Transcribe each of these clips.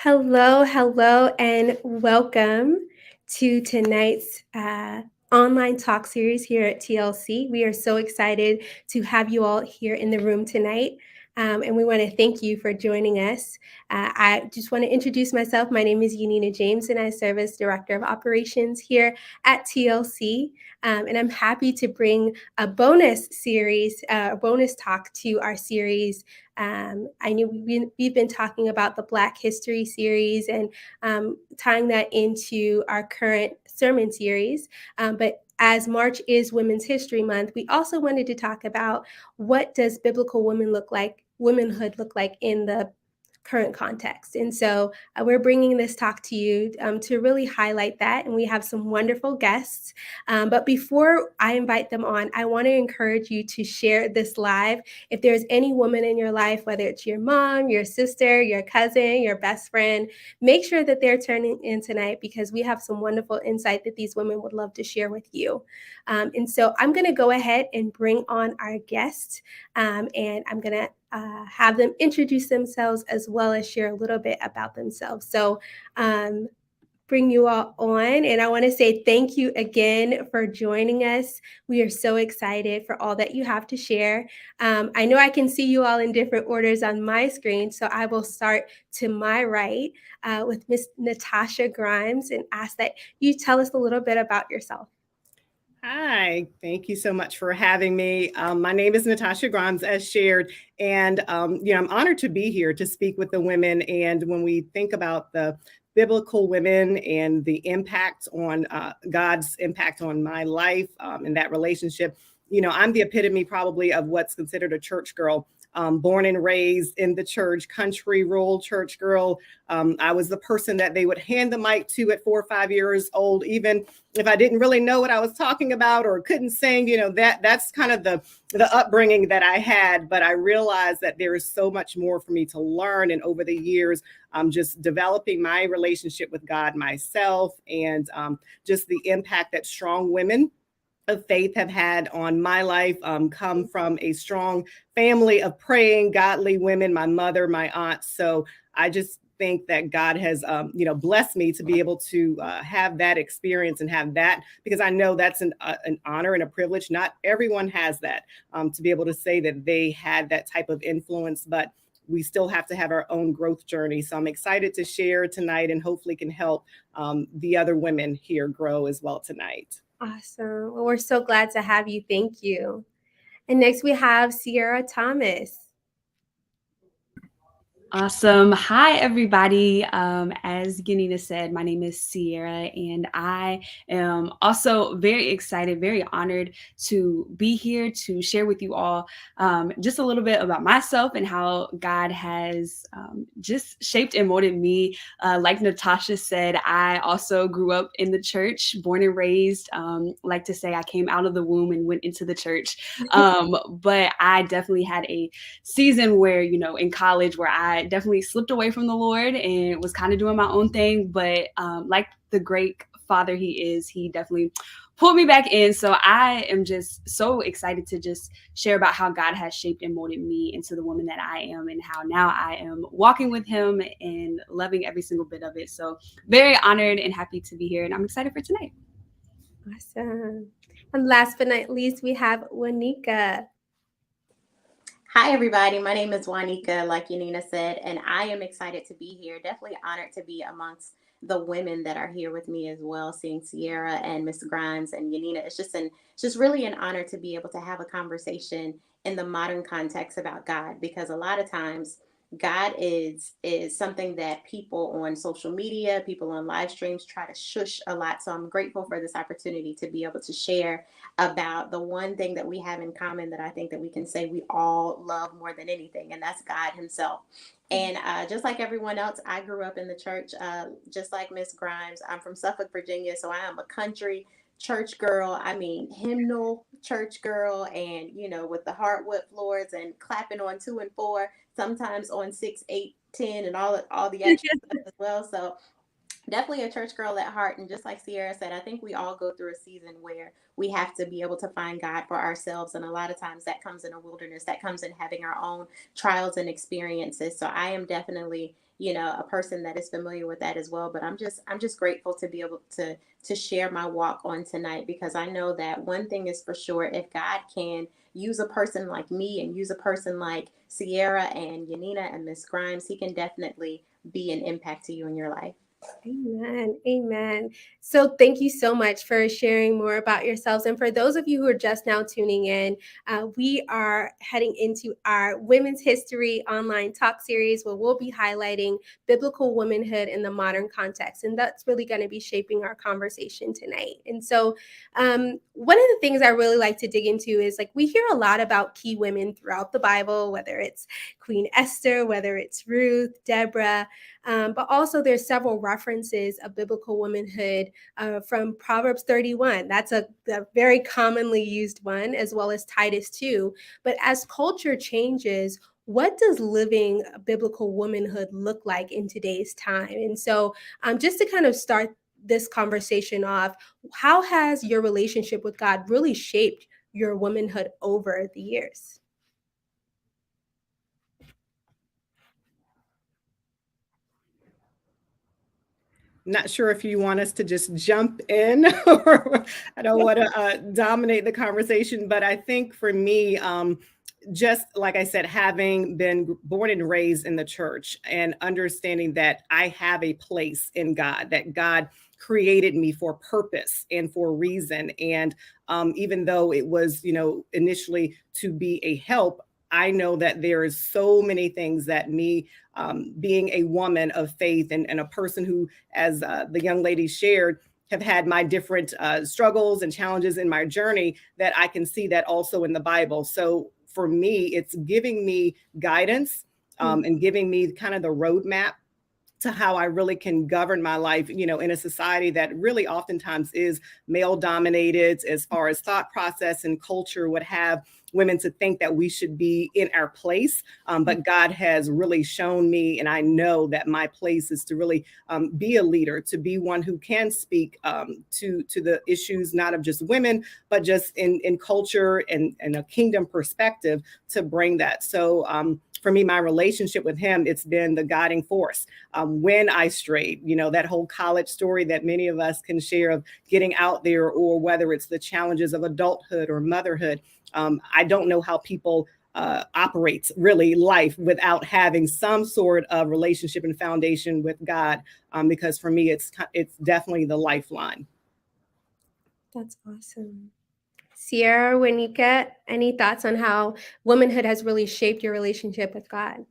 Hello, hello, and welcome to tonight's online talk series here at TLC. We are so excited to have you all here in the room tonight, and we want to thank you for joining us. I just want to introduce myself. My name is Yanina James, and I serve as Director of Operations here at TLC. And I'm happy to bring a bonus series, a bonus talk to our series. I knew we've been talking about the Black History series and tying that into our current sermon series. But as March is Women's History Month, we also wanted to talk about what does biblical womanhood look like in the current context. And so we're bringing this talk to you to really highlight that. And we have some wonderful guests. But before I invite them on, I want to encourage you to share this live. If there's any woman in your life, whether it's your mom, your sister, your cousin, your best friend, make sure that they're turning in tonight because we have some wonderful insight that these women would love to share with you. And so I'm going to go ahead and bring on our guest, and I'm going to have them introduce themselves as well as share a little bit about themselves. So bring you all on. And I want to say thank you again for joining us. We are so excited for all that you have to share. I know I can see you all in different orders on my screen, so I will start to my right with Miss Natasha Grimes and ask that you tell us a little bit about yourself. Hi, thank you so much for having me. My name is Natasha Grimes, as shared, and I'm honored to be here to speak with the women. And when we think about the biblical women and the impact on God's impact on my life and that relationship, I'm the epitome probably of what's considered a church girl. Born and raised in the church, country, rural church girl. I was the person that they would hand the mic to at 4 or 5 years old, even if I didn't really know what I was talking about or couldn't sing. That's kind of the upbringing that I had. But I realized that there is so much more for me to learn. And over the years, just developing my relationship with God myself and just the impact that strong women of faith have had on my life, come from a strong family of praying, godly women, my mother, my aunt. So I just think that God has, blessed me to be able to have that experience and have that, because I know that's an honor and a privilege. Not everyone has that, to be able to say that they had that type of influence, but we still have to have our own growth journey. So I'm excited to share tonight and hopefully can help the other women here grow as well tonight. Awesome. Well, we're so glad to have you. Thank you. And next we have Sierra Thomas. Awesome. Hi, everybody. As Yanina said, my name is Sierra, and I am also very excited, very honored to be here to share with you all just a little bit about myself and how God has just shaped and molded me. Like Natasha said, I also grew up in the church, born and raised. Like to say I came out of the womb and went into the church. But I definitely had a season where, in college where I definitely slipped away from the Lord and was kind of doing my own thing. But like the great father he is, he definitely pulled me back in. So I am just so excited to just share about how God has shaped and molded me into the woman that I am and how now I am walking with him and loving every single bit of it. So very honored and happy to be here. And I'm excited for tonight. Awesome. And last but not least, we have Wanika. Hi, everybody. My name is Juanica, like Yanina said, and I am excited to be here. Definitely honored to be amongst the women that are here with me as well, seeing Sierra and Miss Grimes and Yanina. It's just really an honor to be able to have a conversation in the modern context about God, because a lot of times God is something that people on social media, people on live streams try to shush a lot. So I'm grateful for this opportunity to be able to share about the one thing that we have in common that I think that we can say we all love more than anything, and that's God himself. And just like everyone else, I grew up in the church, just like Miss Grimes. I'm from Suffolk, Virginia, so I am a country church girl. I mean, hymnal church girl, and with the hardwood floors and clapping on 2 and 4, sometimes on 6, 8, 10, and all the extra stuff as well. So definitely a church girl at heart. And just like Sierra said, I think we all go through a season where we have to be able to find God for ourselves. And a lot of times that comes in a wilderness, that comes in having our own trials and experiences. So I am definitely, a person that is familiar with that as well. But I'm just grateful to be able to share my walk on tonight, because I know that one thing is for sure: if God can use a person like me and use a person like Sierra and Yanina and Miss Grimes, he can definitely be an impact to you in your life. Amen. Amen. So thank you so much for sharing more about yourselves. And for those of you who are just now tuning in, we are heading into our Women's History online talk series where we'll be highlighting biblical womanhood in the modern context. And that's really going to be shaping our conversation tonight. And so one of the things I really like to dig into is, like, we hear a lot about key women throughout the Bible, whether it's Queen Esther, whether it's Ruth, Deborah, but also there's several references of biblical womanhood from Proverbs 31. That's a very commonly used one, as well as Titus 2. But as culture changes, what does living biblical womanhood look like in today's time? And so just to kind of start this conversation off, how has your relationship with God really shaped your womanhood over the years? Not sure if you want us to just jump in, or I don't want to dominate the conversation, but I think for me, just like I said, having been born and raised in the church and understanding that I have a place in God, that God created me for purpose and for reason. And even though it was, initially to be a help, I know that there is so many things that me, being a woman of faith and a person who, as the young lady shared, have had my different struggles and challenges in my journey, that I can see that also in the Bible. So for me, it's giving me guidance and giving me kind of the roadmap to how I really can govern my life, in a society that really oftentimes is male dominated, as far as thought process and culture would have women to think that we should be in our place. But God has really shown me, and I know that my place is to really be a leader, to be one who can speak to the issues, not of just women, but just in culture and a kingdom perspective, to bring that. So for me, my relationship with him, it's been the guiding force. When I strayed, that whole college story that many of us can share of getting out there, or whether it's the challenges of adulthood or motherhood. I don't know how people operates really life without having some sort of relationship and foundation with God, because for me, it's definitely the lifeline. That's awesome. Sierra, Wanika, any thoughts on how womanhood has really shaped your relationship with God?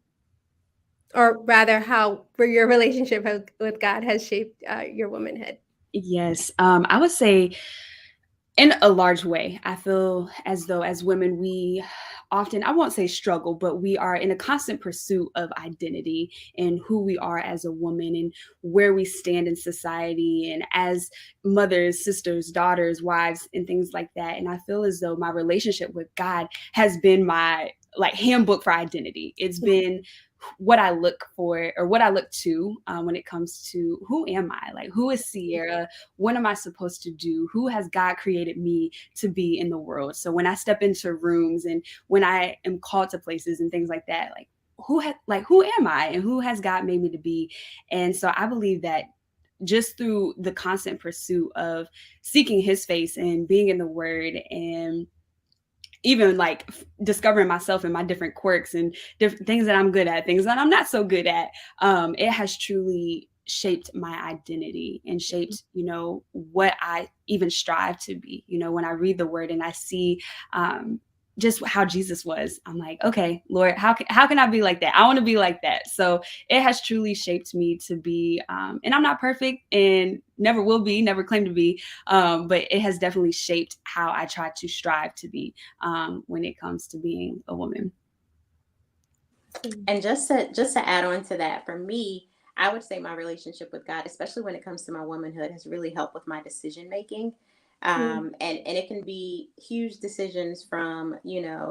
Or rather, how your relationship with God has shaped your womanhood? Yes, I would say in a large way. I feel as though as women, we often, I won't say struggle, but we are in a constant pursuit of identity and who we are as a woman and where we stand in society and as mothers, sisters, daughters, wives, and things like that. And I feel as though my relationship with God has been my handbook for identity. It's been what I look for, or what I look to when it comes to who am I? Like, who is Sierra? What am I supposed to do? Who has God created me to be in the world? So when I step into rooms and when I am called to places and things like that, who am I and who has God made me to be? And so I believe that just through the constant pursuit of seeking his face and being in the word, and even discovering myself and my different quirks and different things that I'm good at, things that I'm not so good at, it has truly shaped my identity and shaped, what I even strive to be. When I read the word and I see just how Jesus was, I'm like, okay, Lord, how can I be like that? I want to be like that. So it has truly shaped me to be, and I'm not perfect and never will be, never claim to be, but it has definitely shaped how I try to strive to be when it comes to being a woman. And just to add on to that, for me, I would say my relationship with God, especially when it comes to my womanhood, has really helped with my decision making. And it can be huge decisions, from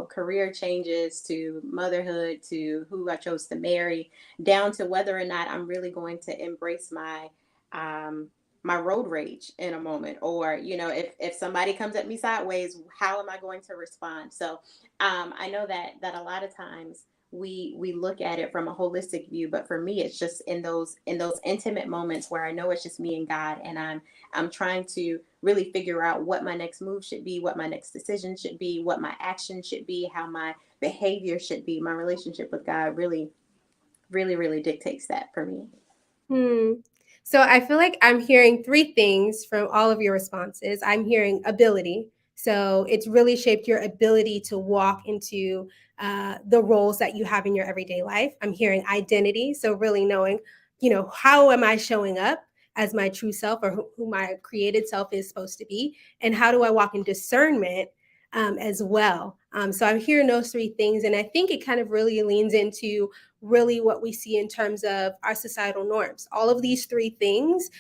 career changes to motherhood to who I chose to marry, down to whether or not I'm really going to embrace my my road rage in a moment, or if somebody comes at me sideways, how am I going to respond? So I know that a lot of times we look at it from a holistic view, but for me it's just in those intimate moments where I know it's just me and God, and I'm trying to really figure out what my next move should be, what my next decision should be, what my action should be, how my behavior should be. My relationship with God really really really dictates that for me. Hmm. So I feel like I'm hearing three things from all of your responses. I'm hearing ability. So it's really shaped your ability to walk into the roles that you have in your everyday life. I'm hearing identity. So really knowing, how am I showing up as my true self, or who my created self is supposed to be? And how do I walk in discernment as well? So I'm hearing those three things. And I think it kind of really leans into really what we see in terms of our societal norms. All of these three things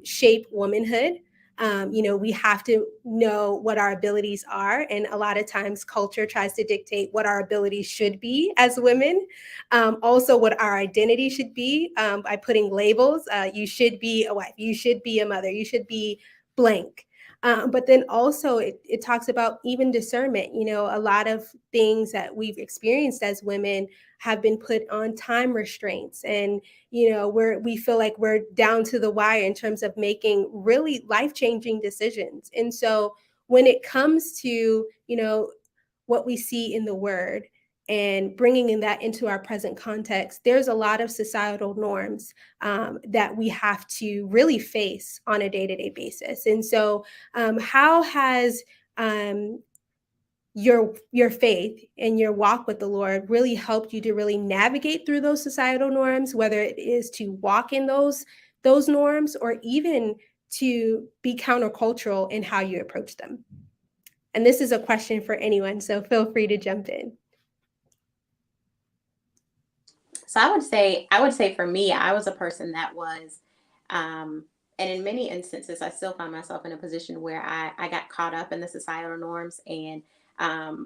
shape womanhood. We have to know what our abilities are. And a lot of times culture tries to dictate what our abilities should be as women. Also what our identity should be by putting labels. You should be a wife, you should be a mother, you should be blank. But then also it talks about even discernment. A lot of things that we've experienced as women have been put on time restraints, and we feel like we're down to the wire in terms of making really life-changing decisions. And so when it comes to what we see in the word and bringing in that into our present context, there's a lot of societal norms that we have to really face on a day-to-day basis. And so how has your faith and your walk with the Lord really helped you to really navigate through those societal norms, whether it is to walk in those norms, or even to be countercultural in how you approach them? And this is a question for anyone, so feel free to jump in. So I would say for me, I was a person that was, and in many instances, I still find myself in a position where I got caught up in the societal norms. And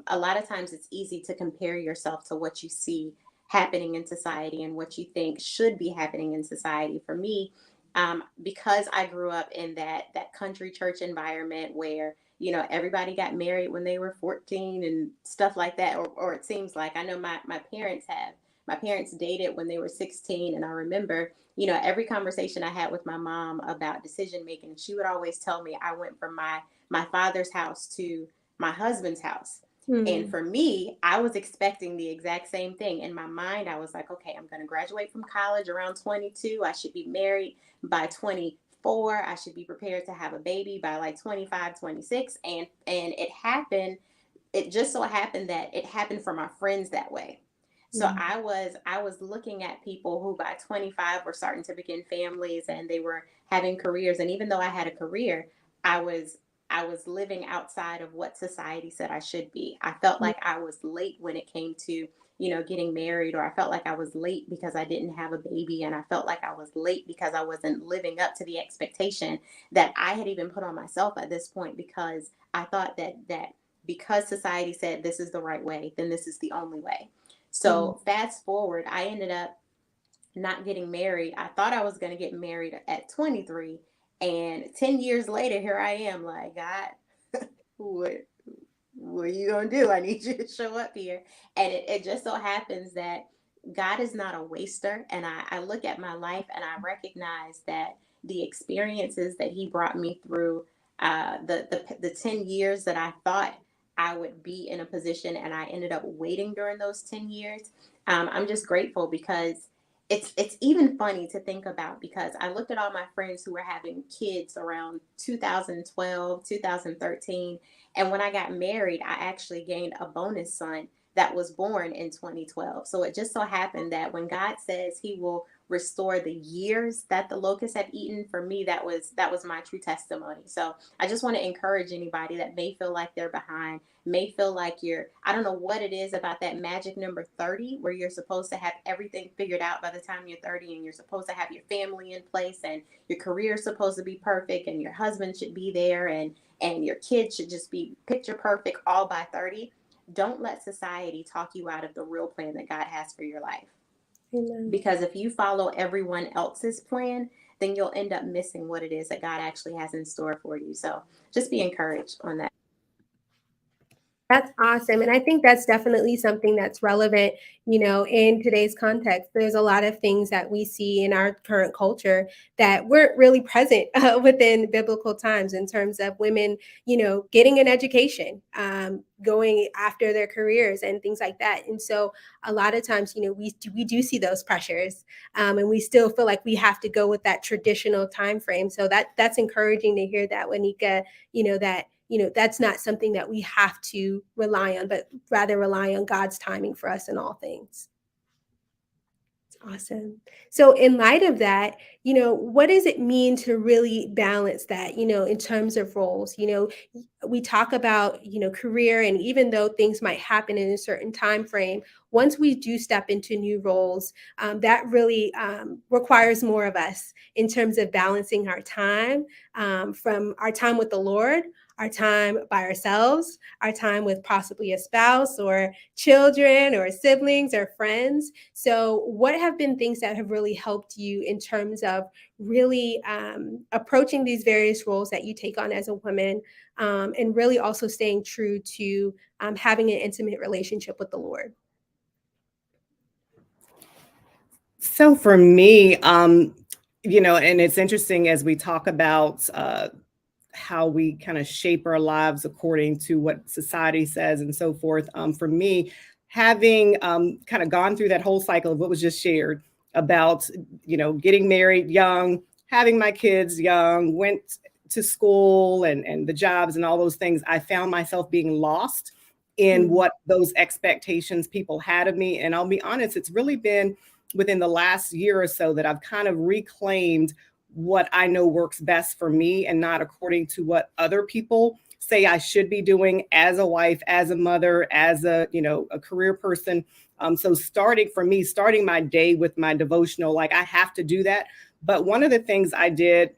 a lot of times it's easy to compare yourself to what you see happening in society and what you think should be happening in society. For me, because I grew up in that country church environment where everybody got married when they were 14 and stuff like that, or it seems like. I know my parents dated when they were 16. And I remember, every conversation I had with my mom about decision making, she would always tell me I went from my father's house to my husband's house. And for me, I was expecting the exact same thing. In my mind, I was like, okay, I'm going to graduate from college around 22. I should be married by 24. I should be prepared to have a baby by like 25, 26. And it happened. It just so happened that it happened for my friends that way. So I was looking at people who by 25 were starting to begin families, and they were having careers. And even though I had a career, I was I was living outside of what society said I should be. I felt like I was late when it came to, getting married, or I felt like I was late because I didn't have a baby, and I felt like I was late because I wasn't living up to the expectation that I had even put on myself at this point, because I thought that because society said this is the right way, then this is the only way. So fast forward, I ended up not getting married. I thought I was going to get married at 23. And 10 years later, here I am, like, God, what, what are you going to do? I need you to show up here. And it just so happens that God is not a waster. And I look at my life and I recognize that the experiences that He brought me through, the 10 years that I thought I would be in a position, and I ended up waiting during those 10 years. I'm just grateful, because it's even funny to think about, because I looked at all my friends who were having kids around 2012, 2013. And when I got married, I actually gained a bonus son that was born in 2012. So it just so happened that when God says He will restore the years that the locusts have eaten, for me, that was my true testimony. So I just want to encourage anybody that may feel like they're behind, may feel like I don't know what it is about that magic number 30, where you're supposed to have everything figured out by the time you're 30, and you're supposed to have your family in place, and your career is supposed to be perfect, and your husband should be there, and your kids should just be picture perfect all by 30. Don't let society talk you out of the real plan that God has for your life. Amen. Because if you follow everyone else's plan, then you'll end up missing what it is that God actually has in store for you. So just be encouraged on that. That's awesome. And I think that's definitely something that's relevant, in today's context. There's a lot of things that we see in our current culture that weren't really present within biblical times in terms of women, getting an education, going after their careers and things like that. And so a lot of times, we do see those pressures, and we still feel like we have to go with that traditional time frame. So that's encouraging to hear that, Wanika, that's not something that we have to rely on, but rather rely on God's timing for us in all things. It's awesome. So in light of that, what does it mean to really balance that, in terms of roles? We talk about, career, and even though things might happen in a certain time frame, once we do step into new roles, that really requires more of us in terms of balancing our time, from our time with the Lord, our time by ourselves, our time with possibly a spouse or children or siblings or friends. So what have been things that have really helped you in terms of really approaching these various roles that you take on as a woman, and really also staying true to having an intimate relationship with the Lord? So for me, and it's interesting as we talk about how we kind of shape our lives according to what society says and so forth. For me, having kind of gone through that whole cycle of what was just shared about, getting married young, having my kids young, went to school and the jobs and all those things, I found myself being lost in what those expectations people had of me. And I'll be honest, it's really been within the last year or so that I've kind of reclaimed what I know works best for me and not according to what other people say I should be doing as a wife, as a mother, as a career person. So starting my day with my devotional, like I have to do that. But one of the things I did,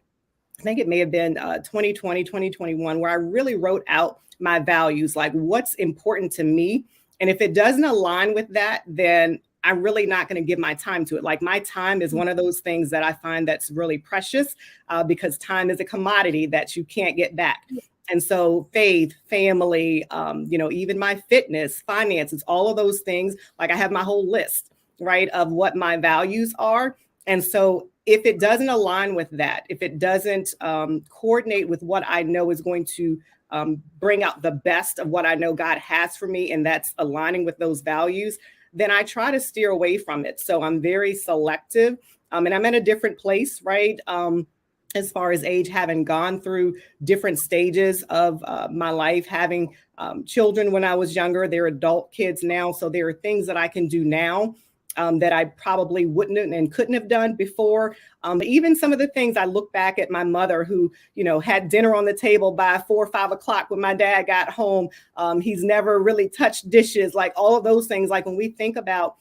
I think it may have been 2020, 2021, where I really wrote out my values, like what's important to me. And if it doesn't align with that, then I'm really not going to give my time to it. Like my time is one of those things that I find that's really precious, because time is a commodity that you can't get back. And so faith, family, even my fitness, finances, all of those things, like I have my whole list, right, of what my values are. And so if it doesn't align with that, if it doesn't coordinate with what I know is going to bring out the best of what I know God has for me, and that's aligning with those values, then I try to steer away from it. So I'm very selective, and I'm in a different place, right? As far as age, having gone through different stages of my life, having children when I was younger, they're adult kids now. So there are things that I can do now that I probably wouldn't and couldn't have done before. Even some of the things, I look back at my mother who, had dinner on the table by 4 or 5 o'clock when my dad got home. He's never really touched dishes, like all of those things. Like when we think about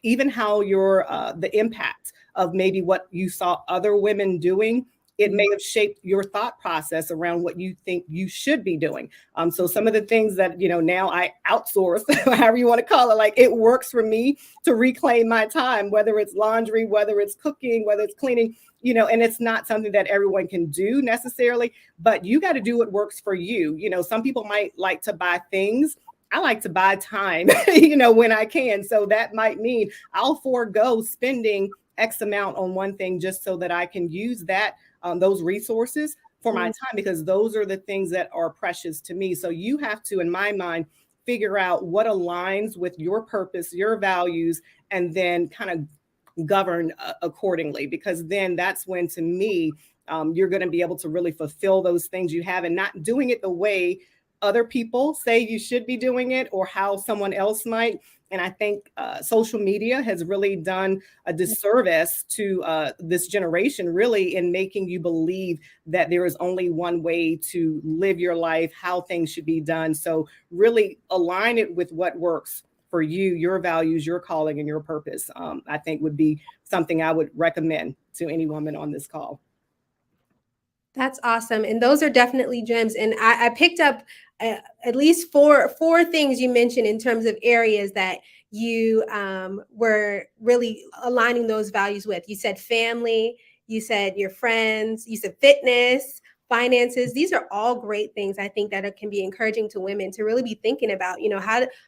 even how the impact of maybe what you saw other women doing, it may have shaped your thought process around what you think you should be doing. So some of the things that, now I outsource, however you want to call it, like it works for me to reclaim my time, whether it's laundry, whether it's cooking, whether it's cleaning, and it's not something that everyone can do necessarily, but you got to do what works for you. Some people might like to buy things. I like to buy time, when I can. So that might mean I'll forego spending X amount on one thing just so that I can use those resources for my time, because those are the things that are precious to me. So you have to, in my mind, figure out what aligns with your purpose, your values, and then kind of govern accordingly, because then that's when, to me, you're going to be able to really fulfill those things you have, and not doing it the way other people say you should be doing it or how someone else might. And I think social media has really done a disservice to this generation, really, in making you believe that there is only one way to live your life, how things should be done. So really align it with what works for you, your values, your calling, and your purpose, I think would be something I would recommend to any woman on this call. That's awesome. And those are definitely gems. And I picked up at least four things you mentioned in terms of areas that you were really aligning those values with. You said family, you said your friends, you said fitness, finances. These are all great things I think that can be encouraging to women to really be thinking about,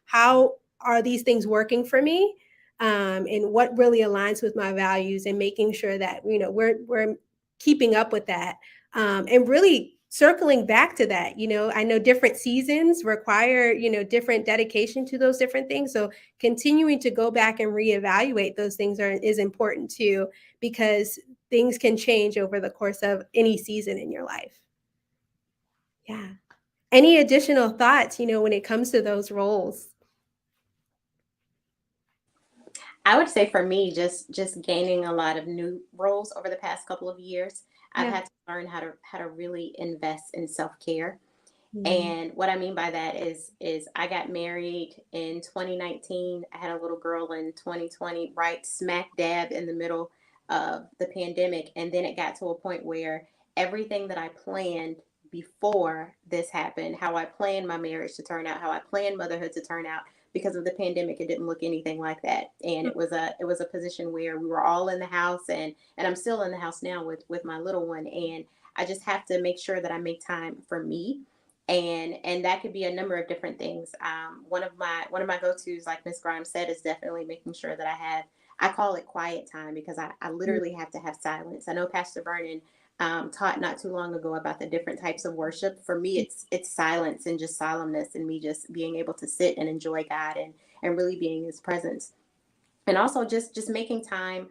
how are these things working for me? And what really aligns with my values, and making sure that, we're keeping up with that. And really circling back to that, I know different seasons require, different dedication to those different things. So continuing to go back and reevaluate those things is important too, because things can change over the course of any season in your life. Yeah. Any additional thoughts, when it comes to those roles? I would say for me, just gaining a lot of new roles over the past couple of years. I've had to learn how to really invest in self-care. And what I mean by that is I got married in 2019. I had a little girl in 2020, right smack dab in the middle of the pandemic. And then it got to a point where everything that I planned before this happened, how I planned my marriage to turn out, how I planned motherhood to turn out, because of the pandemic, it didn't look anything like that. And it was a position where we were all in the house, and I'm still in the house now with my little one. And I just have to make sure that I make time for me, and that could be a number of different things. One of my go-tos, like Miss Grimes said, is definitely making sure that I call it quiet time, because I literally have to have silence. I know Pastor Vernon taught not too long ago about the different types of worship. For me, it's silence and just solemnness, and me just being able to sit and enjoy God, and really being in His presence. And also just making time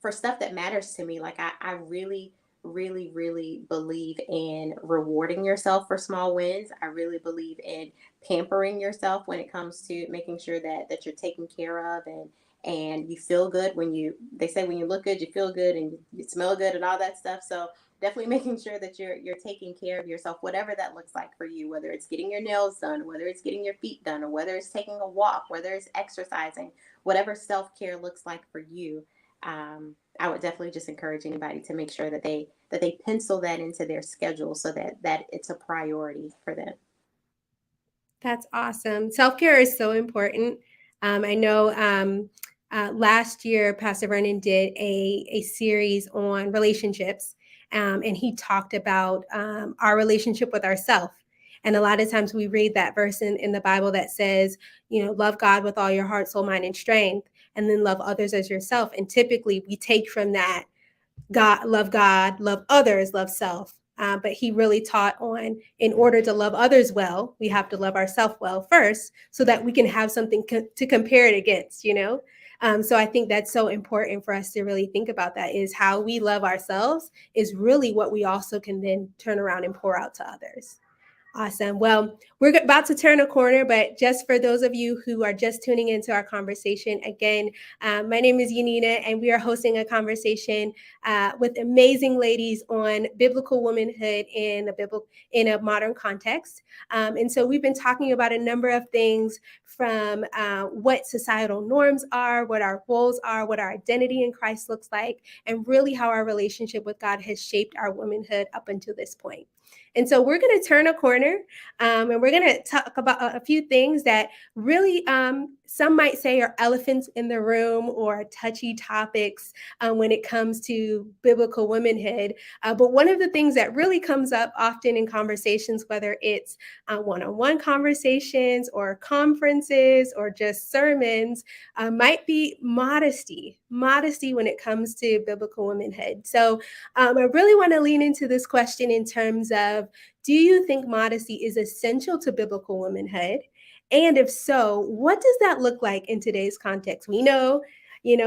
for stuff that matters to me. Like I really, really, really believe in rewarding yourself for small wins. I really believe in pampering yourself when it comes to making sure that you're taken care of, and you feel good they say when you look good, you feel good, and you smell good and all that stuff. So definitely making sure that you're taking care of yourself, whatever that looks like for you, whether it's getting your nails done, whether it's getting your feet done, or whether it's taking a walk, whether it's exercising, whatever self-care looks like for you. I would definitely just encourage anybody to make sure that they pencil that into their schedule, so that it's a priority for them. That's awesome. Self-care is so important. I know last year, Pastor Vernon did a series on relationships, and he talked about our relationship with ourselves. And a lot of times we read that verse in the Bible that says, love God with all your heart, soul, mind, and strength, and then love others as yourself. And typically we take from that, God, love others, love self. But he really taught on, in order to love others well, we have to love ourselves well first, so that we can have something to compare it against, So I think that's so important for us to really think about. That is how we love ourselves is really what we also can then turn around and pour out to others. Awesome. Well, we're about to turn a corner, but just for those of you who are just tuning into our conversation, again, my name is Yanina, and we are hosting a conversation with amazing ladies on biblical womanhood in a modern context. And so we've been talking about a number of things, from what societal norms are, what our roles are, what our identity in Christ looks like, and really how our relationship with God has shaped our womanhood up until this point. And so we're going to turn a corner, and we're going to talk about a few things that really some might say are elephants in the room, or touchy topics when it comes to biblical womanhood. But one of the things that really comes up often in conversations, whether it's one-on-one conversations or conferences or just sermons, might be modesty when it comes to biblical womanhood. So I really want to lean into this question in terms of, do you think modesty is essential to biblical womanhood? And if so, what does that look like in today's context? We know,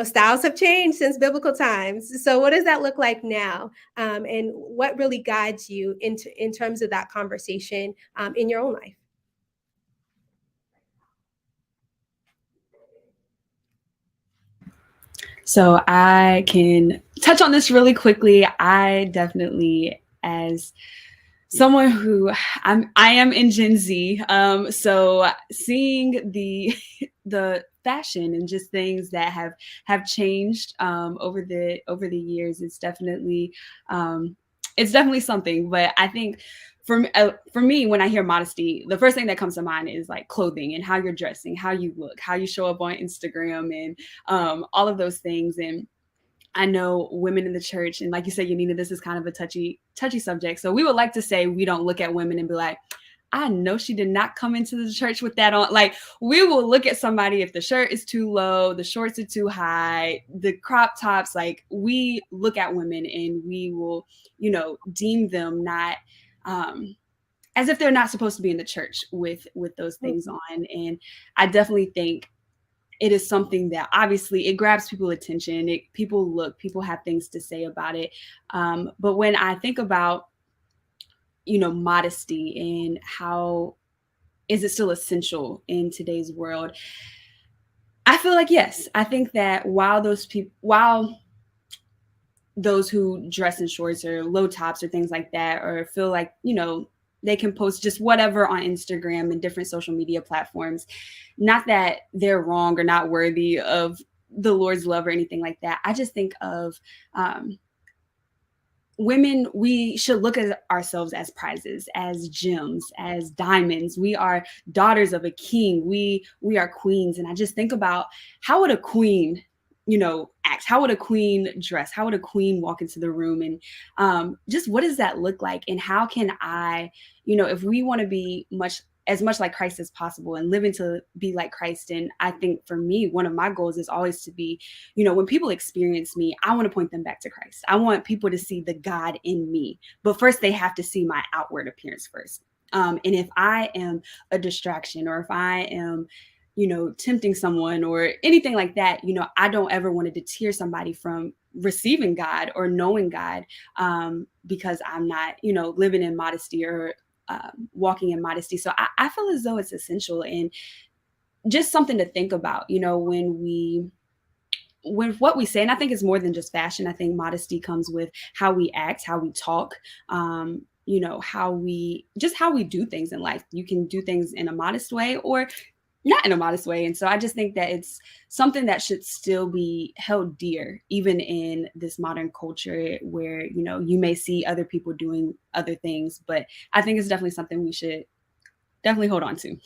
styles have changed since biblical times. So what does that look like now? And what really guides you in terms of that conversation in your own life? So I can touch on this really quickly. I definitely, as someone who I am in Gen Z, so seeing the fashion and just things that have changed over the years, it's definitely something. But I think for me, when I hear modesty, the first thing that comes to mind is like clothing and how you're dressing, how you look, how you show up on Instagram, and all of those things. And I know women in the church, and like you said, Yanina, this is kind of a touchy subject. So we would like to say we don't look at women and be like, I know she did not come into the church with that on. Like, we will look at somebody if the shirt is too low, the shorts are too high, the crop tops. Like, we look at women and we will, deem them not as if they're not supposed to be in the church with those things on. And I definitely think it is something that obviously it grabs people's attention. People have things to say about it. But when I think about, modesty and how is it still essential in today's world, I feel like, yes, I think that while those who dress in shorts or low tops or things like that, or feel like, they can post just whatever on Instagram and different social media platforms. Not that they're wrong or not worthy of the Lord's love or anything like that. I just think of women, we should look at ourselves as prizes, as gems, as diamonds. We are daughters of a king. We are queens. And I just think about, how would a queen act? How would a queen dress? How would a queen walk into the room? And just what does that look like? And how can I, if we want to be as much like Christ as possible and living to be like Christ. And I think for me, one of my goals is always to be, when people experience me, I want to point them back to Christ. I want people to see the God in me, but first they have to see my outward appearance first. And if I am a distraction, or if I am, tempting someone or anything like that, I don't ever want to deter somebody from receiving God or knowing God, because I'm not, living in modesty or walking in modesty. So I feel as though it's essential and just something to think about, when what we say. And I think it's more than just fashion. I think modesty comes with how we act, how we talk, how we do things in life. You can do things in a modest way or not in a modest way. And so I just think that it's something that should still be held dear, even in this modern culture where, you may see other people doing other things. But I think it's definitely something we should definitely hold on to.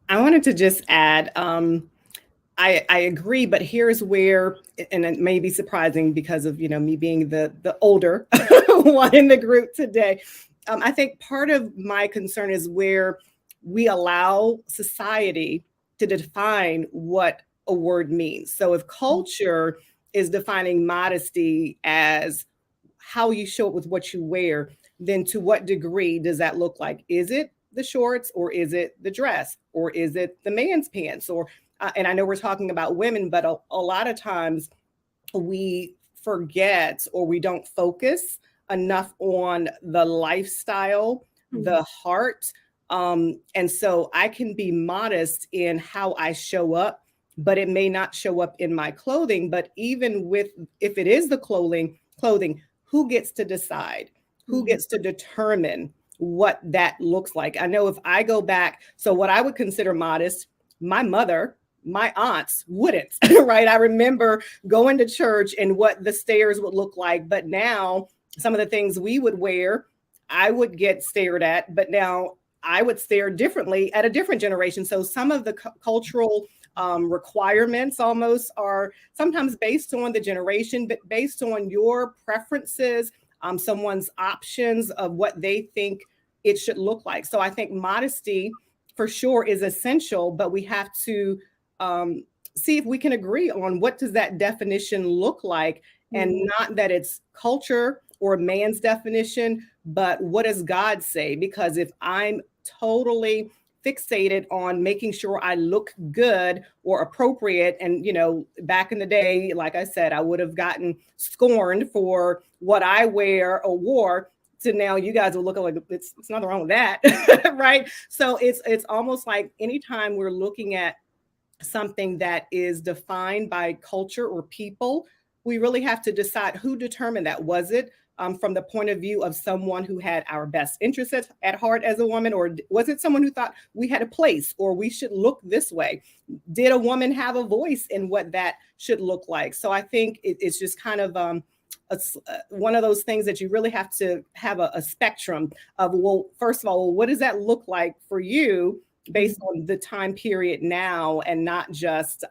I wanted to just add, I agree, but here's where, and it may be surprising because of, me being the older one in the group today. I think part of my concern is where we allow society to define what a word means. So if culture is defining modesty as how you show up with what you wear, then to what degree does that look like? Is it the shorts, or is it the dress, or is it the man's pants? Or and I know we're talking about women, but a lot of times we forget, or we don't focus enough on the lifestyle, the heart. And so I can be modest in how I show up, but it may not show up in my clothing. But even if it is the clothing, who gets to decide? Who gets to determine what that looks like? I know if I go back, so what I would consider modest, my mother, my aunts wouldn't, right? I remember going to church and what the stairs would look like. But now some of the things we would wear, I would get stared at, but now I would stare differently at a different generation. So some of the cultural requirements almost are sometimes based on the generation, but based on your preferences, someone's options of what they think it should look like. So I think modesty for sure is essential, but we have to see if we can agree on what does that definition look like, and not that it's culture or man's definition, but what does God say? Because if I'm totally fixated on making sure I look good or appropriate, and back in the day, like I said, I would have gotten scorned for what I wear or wore, to now you guys will look like it's nothing wrong with that, right? So it's almost like anytime we're looking at something that is defined by culture or people, we really have to decide who determined that. Was it from the point of view of someone who had our best interests at heart as a woman, or was it someone who thought we had a place or we should look this way? Did a woman have a voice in what that should look like? So I think it's just kind of one of those things that you really have to have a spectrum of, well, first of all, what does that look like for you? based on the time period now, and not just,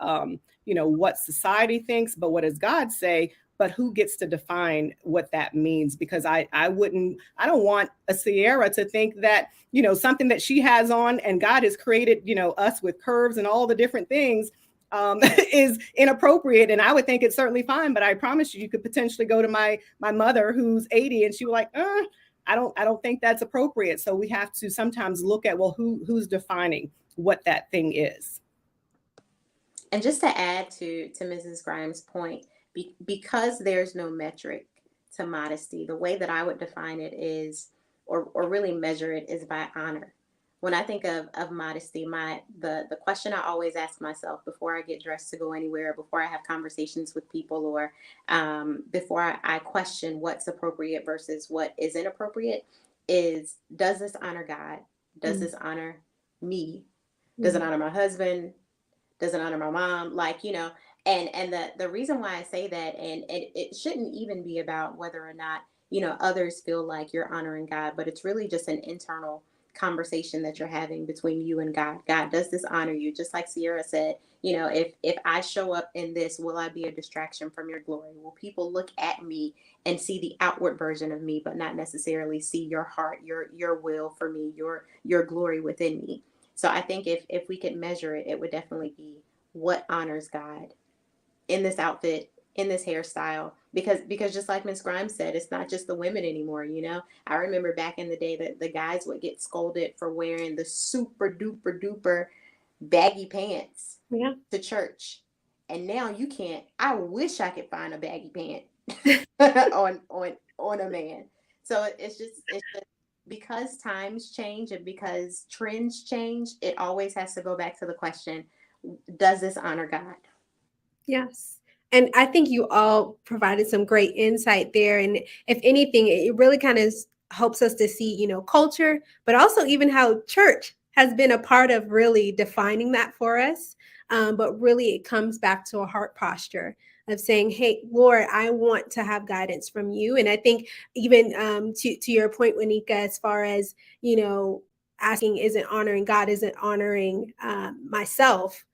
what society thinks, but what does God say? But who gets to define what that means? Because I don't want a Sierra to think that, something that she has on and God has created, us with curves and all the different things, is inappropriate. And I would think it's certainly fine, but I promise you could potentially go to my mother who's 80 and she was like, I don't think that's appropriate. So we have to sometimes look at, well, who's defining what that thing is. And just to add to Mrs. Grimes' point, because there's no metric to modesty, the way that I would define it is, or really measure it, is by honor. When I think of modesty, the question I always ask myself before I get dressed to go anywhere, before I have conversations with people, or before I question what's appropriate versus what is inappropriate, is, does this honor God? Does this honor me? Does it honor my husband? Does it honor my mom? And the reason why I say that, and it shouldn't even be about whether or not, others feel like you're honoring God, but it's really just an internal conversation that you're having between you and God. God, does this honor you? Just like Sierra said, if I show up in this, will I be a distraction from your glory? Will people look at me and see the outward version of me, but not necessarily see your heart, your will for me, your glory within me? So I think if we could measure it, it would definitely be what honors God in this outfit, in this hairstyle, because just like Ms. Grimes said, it's not just the women anymore. I remember back in the day that the guys would get scolded for wearing the super duper duper baggy pants to church. And now you can't. I wish I could find a baggy pant on a man. So it's just because times change and because trends change, it always has to go back to the question, does this honor God? Yes. And I think you all provided some great insight there. And if anything, it really kind of helps us to see, culture, but also even how church has been a part of really defining that for us. But really, it comes back to a heart posture of saying, hey, Lord, I want to have guidance from you. And I think even to your point, Wanika, as far as, asking, isn't honoring God, isn't honoring myself.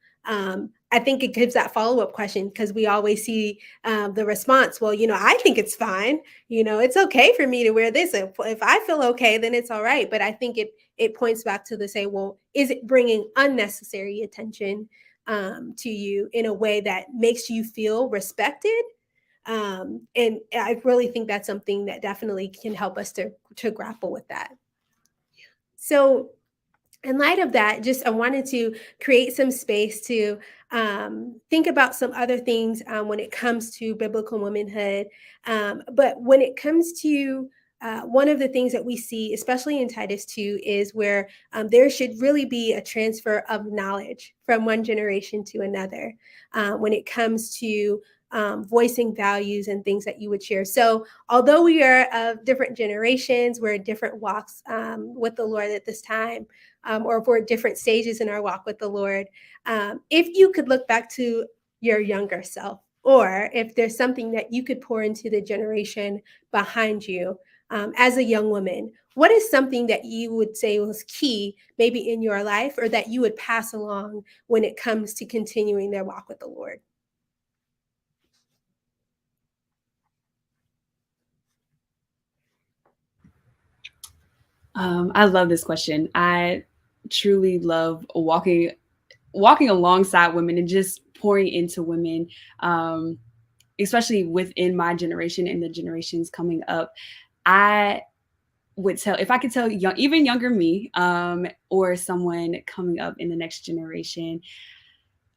I think it gives that follow-up question, because we always see the response, well, I think it's fine. It's okay for me to wear this. If I feel okay, then it's all right. But I think it points back to the say, well, is it bringing unnecessary attention to you in a way that makes you feel respected? And I really think that's something that definitely can help us to grapple with that. So in light of that, I wanted to create some space to think about some other things when it comes to biblical womanhood. But when it comes to one of the things that we see, especially in Titus 2, is where there should really be a transfer of knowledge from one generation to another when it comes to voicing values and things that you would share. So although we are of different generations, we're at different walks with the Lord at this time, or if we're at different stages in our walk with the Lord, if you could look back to your younger self, or if there's something that you could pour into the generation behind you as a young woman, what is something that you would say was key maybe in your life, or that you would pass along when it comes to continuing their walk with the Lord? I love this question. I truly love walking alongside women and just pouring into women, especially within my generation and the generations coming up. I would tell, if I could tell even younger me, or someone coming up in the next generation,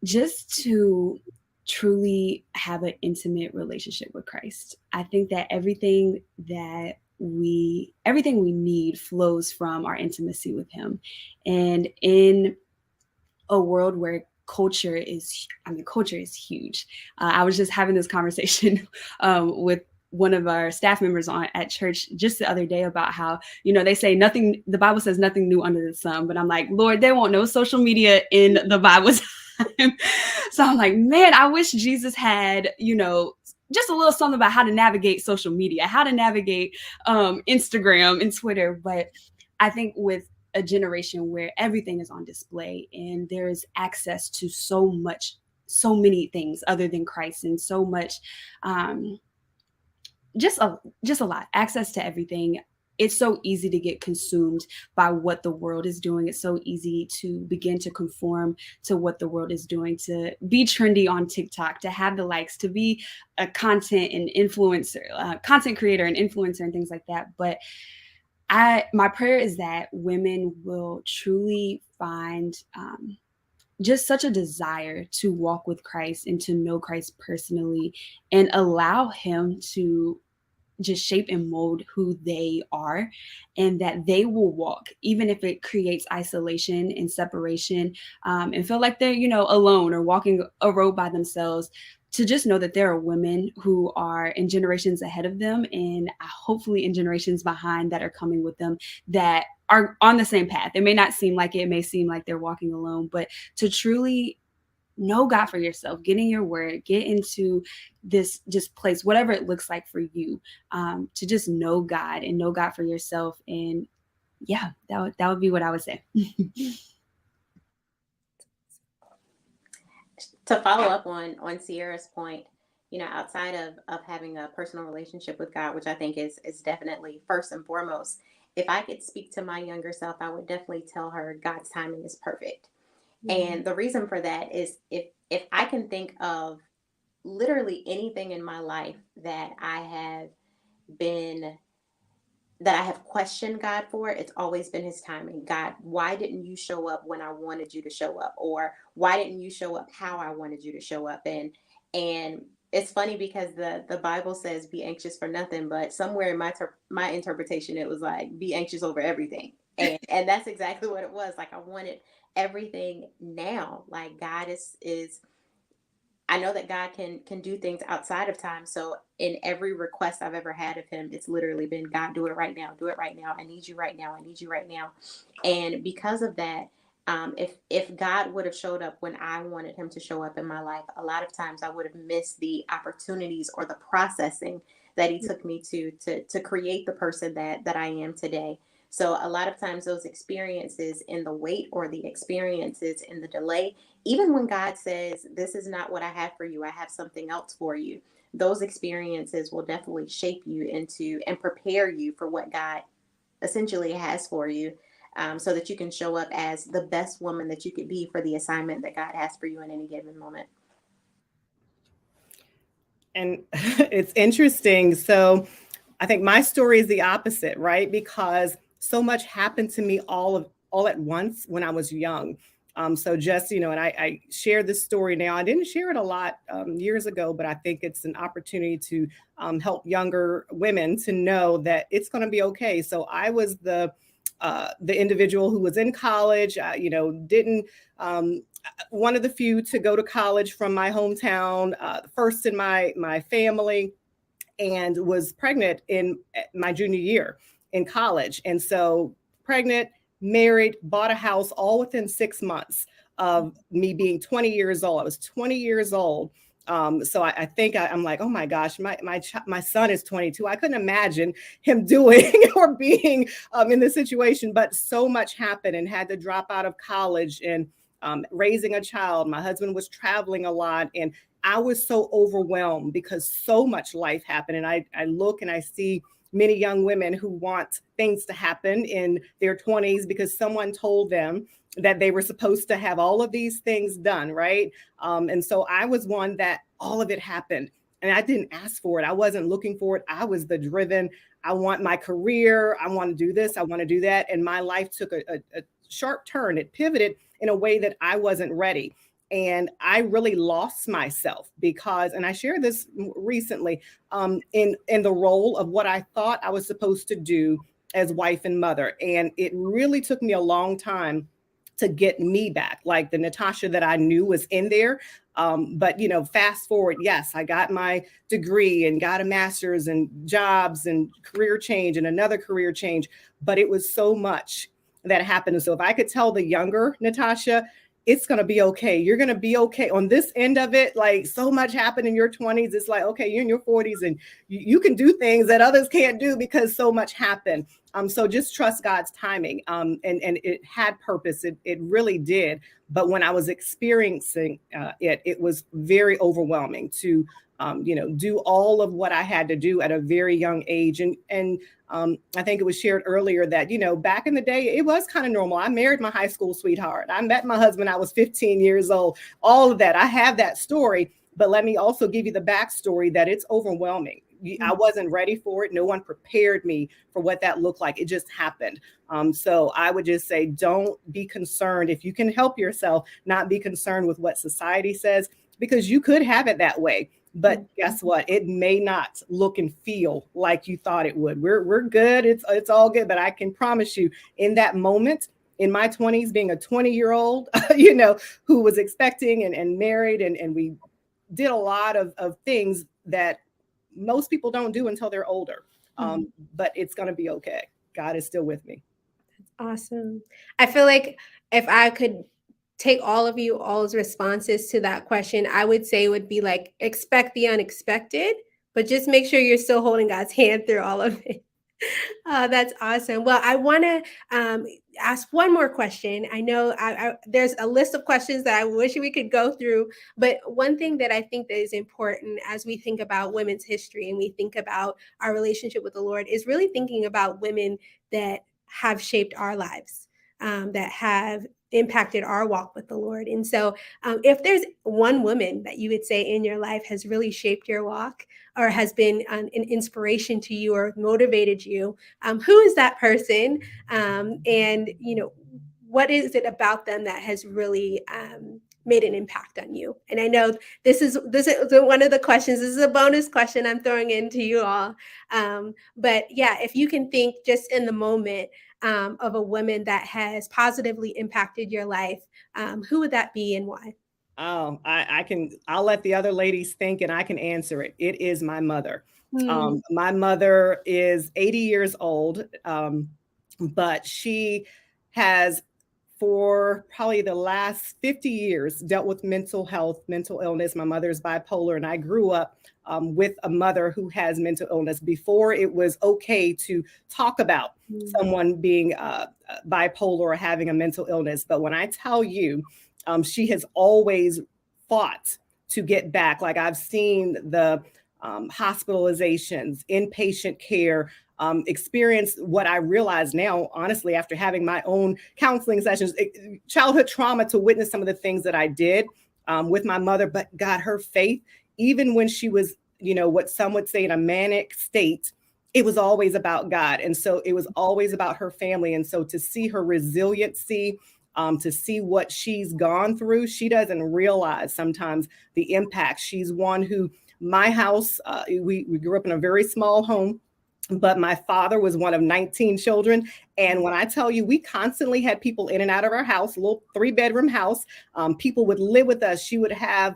just to truly have an intimate relationship with Christ. I think that everything we need flows from our intimacy with him. And in a world where culture is huge. I was just having this conversation with one of our staff members at church just the other day about how, they say the Bible says nothing new under the sun, but I'm like, Lord, there won't no social media in the Bible time. So I'm like, man, I wish Jesus had, just a little something about how to navigate social media, how to navigate Instagram and Twitter. But I think with a generation where everything is on display and there's access to so many things other than Christ, and so much, just a lot, access to everything. It's so easy to get consumed by what the world is doing. It's so easy to begin to conform to what the world is doing, to be trendy on TikTok, to have the likes, to be a content and influencer, content creator and influencer and things like that. But my prayer is that women will truly find just such a desire to walk with Christ and to know Christ personally, and allow him to just shape and mold who they are, and that they will walk, even if it creates isolation and separation, and feel like they're, alone or walking a road by themselves, to just know that there are women who are in generations ahead of them, and hopefully in generations behind that are coming with them, that are on the same path. It may not seem like it may seem like they're walking alone, but to truly know God for yourself, get in your word, get into this just place, whatever it looks like for you, to just know God and know God for yourself. And yeah, that would be what I would say. To follow up on Sierra's point, outside of having a personal relationship with God, which I think is definitely first and foremost, if I could speak to my younger self, I would definitely tell her God's timing is perfect. And the reason for that is if I can think of literally anything in my life that I have questioned God for, it's always been his timing. God, why didn't you show up when I wanted you to show up? Or why didn't you show up how I wanted you to show up? And it's funny because the Bible says be anxious for nothing, but somewhere in my interpretation, it was like, be anxious over everything. And that's exactly what it was. Like, I wanted everything now. Like, God is I know that God can do things outside of time. So in every request I've ever had of him, it's literally been, God, do it right now. Do it right now. I need you right now. I need you right now. And because of that, if God would have showed up when I wanted him to show up in my life, a lot of times I would have missed the opportunities or the processing that he took me to create the person that I am today. So a lot of times those experiences in the wait, or the experiences in the delay, even when God says, this is not what I have for you, I have something else for you, those experiences will definitely shape you into and prepare you for what God essentially has for you, so that you can show up as the best woman that you could be for the assignment that God has for you in any given moment. And it's interesting. So I think my story is the opposite, right? Because so much happened to me all at once when I was young. So just, and I share this story now. I didn't share it a lot years ago, but I think it's an opportunity to help younger women to know that it's going to be okay. So I was the individual who was in college, didn't one of the few to go to college from my hometown, first in my family, and was pregnant in my junior year in college. And so pregnant, married, bought a house all within 6 months of me being 20 years old. I was 20 years old. So I think I'm like, oh my gosh, my son is 22. I couldn't imagine him doing or being in this situation, but so much happened, and had to drop out of college, and raising a child. My husband was traveling a lot, and I was so overwhelmed because so much life happened. And I look and I see many young women who want things to happen in their 20s because someone told them that they were supposed to have all of these things done, right? And so I was one that all of it happened, and I didn't ask for it. I wasn't looking for it. I was the driven. I want my career. I want to do this. I want to do that. And my life took a sharp turn. It pivoted in a way that I wasn't ready. And I really lost myself because, and I shared this recently, in the role of what I thought I was supposed to do as wife and mother. And it really took me a long time to get me back, like the Natasha that I knew was in there. But, fast forward, yes, I got my degree and got a master's and jobs and career change and another career change. But it was so much that happened. And so if I could tell the younger Natasha, it's going to be okay. You're going to be okay on this end of it. Like, so much happened in your 20s. It's like, okay, you're in your 40s and you can do things that others can't do because so much happened. So just trust God's timing. And it had purpose. It really did. But when I was experiencing it was very overwhelming to, do all of what I had to do at a very young age. And I think it was shared earlier that, back in the day, it was kind of normal. I married my high school sweetheart. I met my husband, I was 15 years old, all of that. I have that story. But let me also give you the backstory that it's overwhelming. I wasn't ready for it. No one prepared me for what that looked like. It just happened. So I would just say, don't be concerned. If you can help yourself, not be concerned with what society says, because you could have it that way. But guess what? It may not look and feel like you thought it would. We're good. It's all good. But I can promise you, in that moment, in my 20s, being a 20-year-old, who was expecting and married, and we did a lot of things that most people don't do until they're older. But it's going to be okay. God is still with me. Awesome. I feel like if I could take all's responses to that question, I would say it would be like, expect the unexpected, but just make sure you're still holding God's hand through all of it. That's awesome. Well, I want to ask one more question. I know there's a list of questions that I wish we could go through, but one thing that I think that is important as we think about women's history and we think about our relationship with the Lord is really thinking about women that have shaped our lives, that have impacted our walk with the Lord. And so if there's one woman that you would say in your life has really shaped your walk or has been an inspiration to you or motivated you, who is that person? And, what is it about them that has really made an impact on you? And I know this is one of the questions. This is a bonus question I'm throwing into you all. But yeah, if you can think just in the moment of a woman that has positively impacted your life, who would that be and why? Oh, I'll let the other ladies think and I can answer it. It is my mother. My mother is 80 years old, but she has, for probably the last 50 years, dealt with mental health, mental illness. My mother is bipolar, and I grew up with a mother who has mental illness. Before it was okay to talk about someone being bipolar or having a mental illness. But when I tell you, she has always fought to get back. Like, I've seen the hospitalizations, inpatient care, experience what I realize now, honestly, after having my own counseling sessions, childhood trauma, to witness some of the things that I did with my mother. But God, her faith, even when she was, what some would say in a manic state, it was always about God. And so it was always about her family. And so to see her resiliency, to see what she's gone through, she doesn't realize sometimes the impact. She's one who, my house, we grew up in a very small home, but my father was one of 19 children. And when I tell you, we constantly had people in and out of our house, a little 3-bedroom house. People would live with us. She would have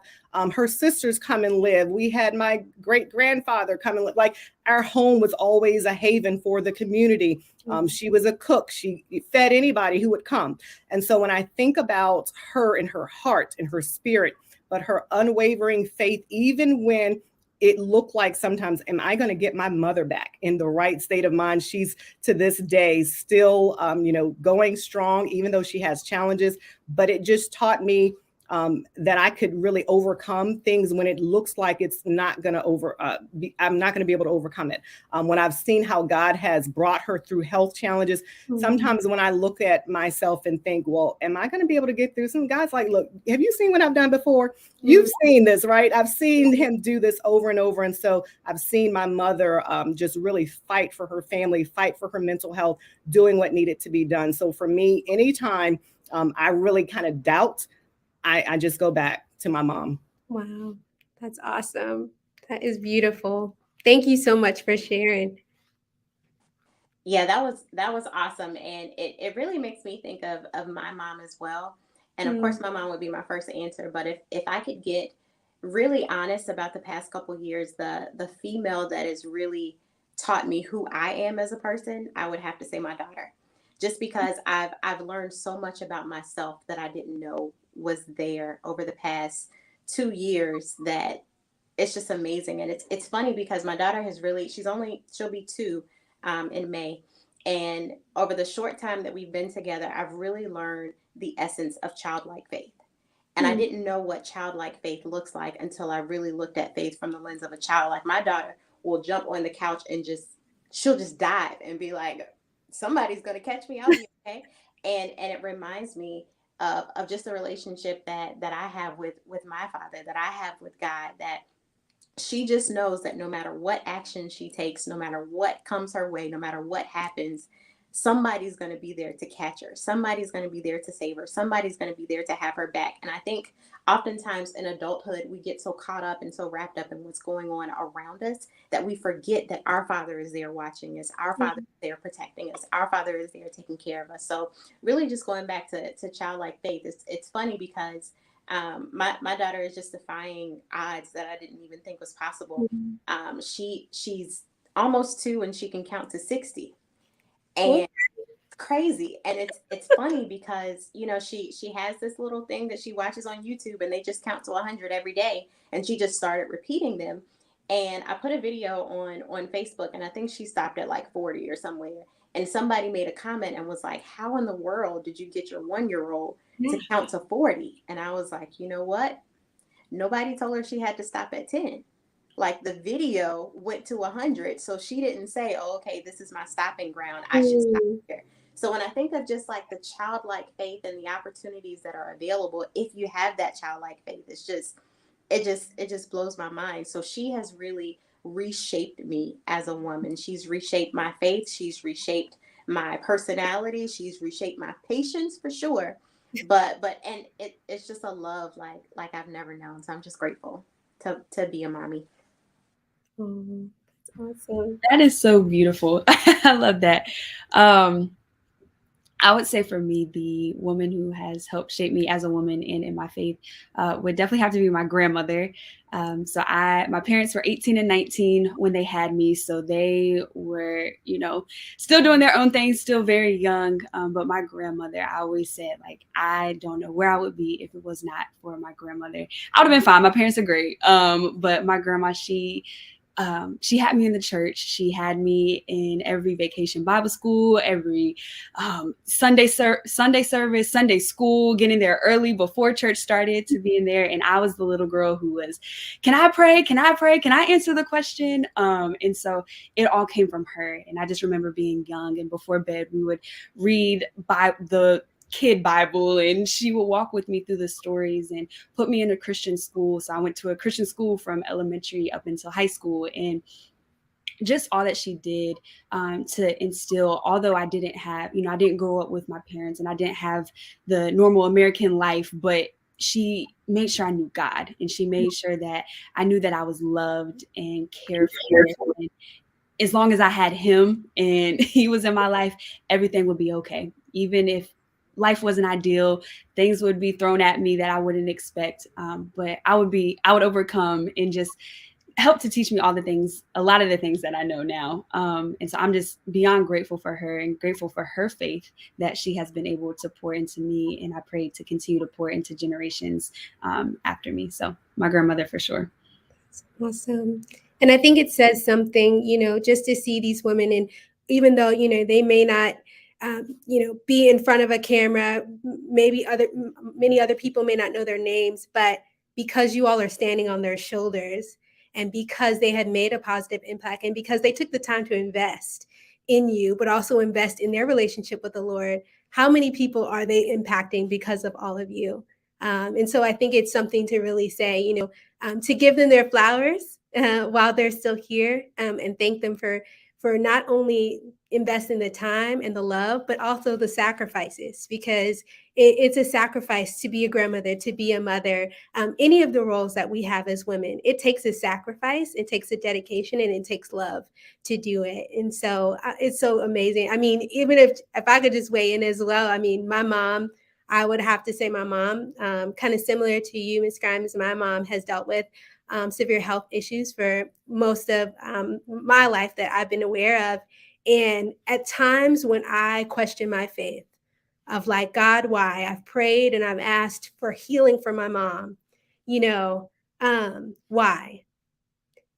her sisters come and live. We had my great grandfather come and live. Like, our home was always a haven for the community. She was a cook. She fed anybody who would come. And so when I think about her and her heart and her spirit, but her unwavering faith, even when it looked like sometimes, am I going to get my mother back in the right state of mind? She's to this day still, going strong, even though she has challenges. But it just taught me that I could really overcome things when it looks like it's not going to I'm not going to be able to overcome it. When I've seen how God has brought her through health challenges, sometimes when I look at myself and think, well, am I going to be able to get through some? God's like, look, have you seen what I've done before? You've seen this, right? I've seen him do this over and over. And so I've seen my mother just really fight for her family, fight for her mental health, doing what needed to be done. So for me, anytime I really kind of doubt, I just go back to my mom. Wow, that's awesome. That is beautiful. Thank you so much for sharing. Yeah, that was awesome. And it really makes me think of my mom as well. And of course, my mom would be my first answer. But if I could get really honest about the past couple of years, the female that has really taught me who I am as a person, I would have to say my daughter. Just because I've learned so much about myself that I didn't know was there over the past 2 years, that it's just amazing. And it's funny because my daughter has really, she'll be 2 in May. And over the short time that we've been together, I've really learned the essence of childlike faith. And I didn't know what childlike faith looks like until I really looked at faith from the lens of a child. Like my daughter will jump on the couch and she'll just dive and be like, somebody's going to catch me. I'll be okay. And it reminds me of just the relationship that I have with my father, that I have with God, that she just knows that no matter what action she takes, no matter what comes her way, no matter what happens, somebody's going to be there to catch her. Somebody's going to be there to save her. Somebody's going to be there to have her back. And I think oftentimes in adulthood, we get so caught up and so wrapped up in what's going on around us that we forget that our Father is there watching us. Our Father is there protecting us. Our Father is there taking care of us. So really just going back to childlike faith, it's funny because my daughter is just defying odds that I didn't even think was possible. She's almost 2 and she can count to 60. And crazy. And it's funny because, you know, she has this little thing that she watches on YouTube and they just count to 100 every day. And she just started repeating them. And I put a video on Facebook and I think she stopped at like 40 or somewhere. And somebody made a comment and was like, how in the world did you get your 1-year-old to count to 40? And I was like, you know what? Nobody told her she had to stop at 10. Like the video went to 100. So she didn't say, oh, okay, this is my stopping ground. I should stop here. So when I think of just like the childlike faith and the opportunities that are available, if you have that childlike faith, it just blows my mind. So she has really reshaped me as a woman. She's reshaped my faith. She's reshaped my personality. She's reshaped my patience for sure. But and it's just a love like I've never known. So I'm just grateful to be a mommy. Oh, that's awesome. That is so beautiful. I love that. I would say for me, the woman who has helped shape me as a woman and in my faith would definitely have to be my grandmother. So my parents were 18 and 19 when they had me. So they were, you know, still doing their own things, still very young. But my grandmother, I always said, like, I don't know where I would be if it was not for my grandmother. I would have been fine. My parents are great. But my grandma, she had me in the church. She had me in every vacation Bible school, every Sunday service, Sunday school, getting there early before church started to be in there. And I was the little girl who was, can I pray? Can I pray? Can I answer the question? And so it all came from her. And I just remember being young and before bed, we would read the kid Bible, and she would walk with me through the stories and put me in a Christian school. So I went to a Christian school from elementary up until high school, and just all that she did to instill, although I didn't have, I didn't grow up with my parents and I didn't have the normal American life, but she made sure I knew God, and she made sure that I knew that I was loved and cared for. And as long as I had him and he was in my life, everything would be okay. Even if life wasn't ideal, things would be thrown at me that I wouldn't expect. But I would overcome and just help to teach me a lot of the things that I know now. And so I'm just beyond grateful for her and grateful for her faith that she has been able to pour into me. And I pray to continue to pour into generations after me. So my grandmother for sure. That's awesome. And I think it says something, just to see these women, and even though, they may not be in front of a camera, many other people may not know their names, but because you all are standing on their shoulders, and because they had made a positive impact, and because they took the time to invest in you, but also invest in their relationship with the Lord, how many people are they impacting because of all of you? And so I think it's something to really say, to give them their flowers while they're still here, and thank them for not only investing the time and the love, but also the sacrifices, because it's a sacrifice to be a grandmother, to be a mother, any of the roles that we have as women. It takes a sacrifice, it takes a dedication, and it takes love to do it. And so it's so amazing. I mean, even if I could just weigh in as well, I mean, my mom, I would have to say my mom, kind of similar to you, Ms. Grimes, my mom has dealt with severe health issues for most of my life that I've been aware of. And at times when I question my faith of like, God, why? I've prayed and I've asked for healing for my mom, why?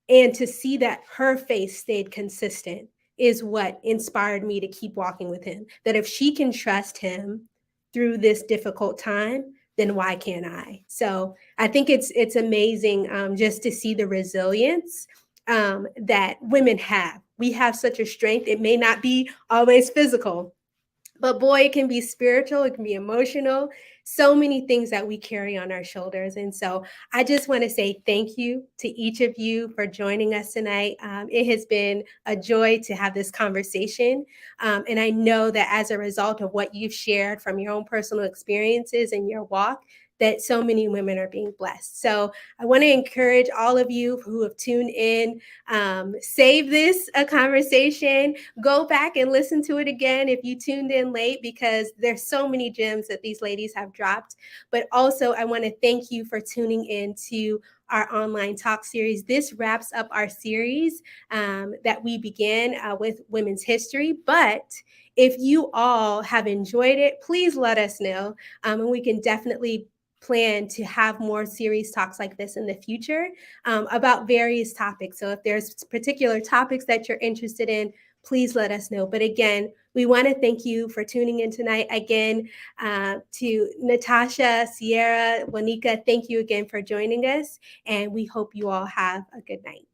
And to see that her faith stayed consistent is what inspired me to keep walking with him. That if she can trust him through this difficult time, then why can't I? So I think it's amazing just to see the resilience that women have. We have such a strength. It may not be always physical, but boy, it can be spiritual, it can be emotional, so many things that we carry on our shoulders. And so I just want to say thank you to each of you for joining us tonight. It has been a joy to have this conversation. And I know that as a result of what you've shared from your own personal experiences and your walk, that so many women are being blessed. So I want to encourage all of you who have tuned in, save this a conversation, go back and listen to it again if you tuned in late, because there's so many gems that these ladies have dropped. But also I want to thank you for tuning in to our online talk series. This wraps up our series that we began with women's history. But if you all have enjoyed it, please let us know, and we can definitely plan to have more series talks like this in the future about various topics. So if there's particular topics that you're interested in, please let us know. But again, we want to thank you for tuning in tonight. Again, to Natasha, Sierra, Juanica, thank you again for joining us. And we hope you all have a good night.